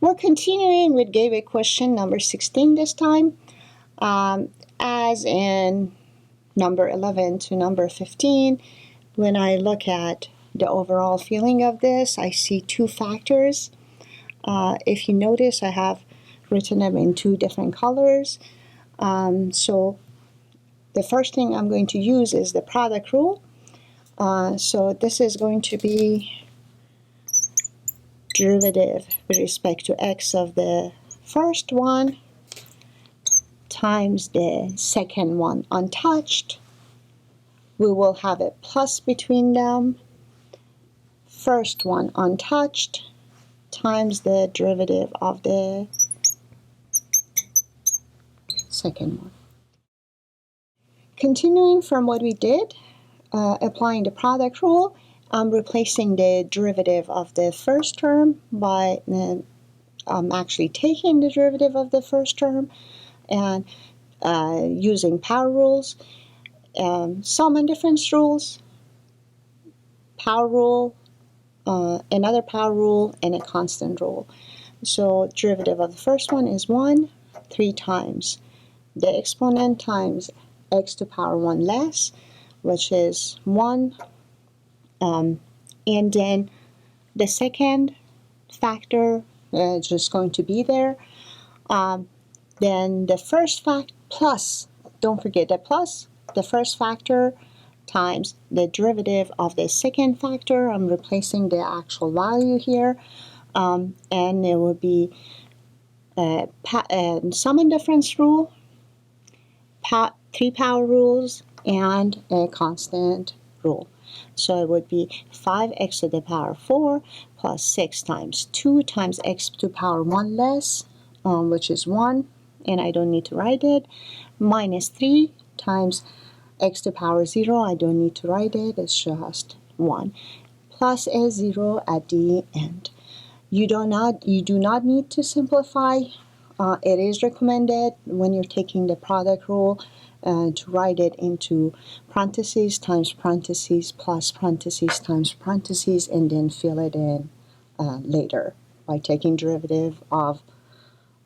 We're continuing with gateway question number 16 this time. As in number 11 to number 15, when I look at the overall feeling of this, I see two factors. If you notice, I have written them in two different colors. So the first thing I'm going to use is the product rule. So this is going to be derivative with respect to x of the first one times the second one untouched. We will have a plus between them. First one untouched times the derivative of the second one. Continuing from what we did, applying the product rule, I'm replacing the derivative of the first term by actually taking the derivative of the first term and using power rules, sum and difference rules, power rule, another power rule, and a constant rule. So derivative of the first one is 1, 3 times the exponent times x to the power 1 less, which is 1. And then the second factor is just going to be there. Then the first plus, don't forget the plus, the first factor times the derivative of the second factor. I'm replacing the actual value here. And it will be sum and difference rule, 3 power rules, and a constant rule. So it would be 5x to the power 4 plus 6 times 2 times x to the power 1 less, which is 1, and I don't need to write it, minus 3 times x to the power 0, I don't need to write it, it's just 1, plus a 0 at the end. You do not need to simplify. It is recommended when you're taking the product rule to write it into parentheses times parentheses plus parentheses times parentheses, and then fill it in later by taking derivative of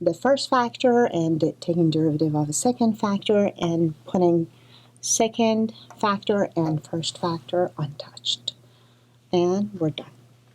the first factor and taking derivative of the second factor and putting second factor and first factor untouched. And we're done.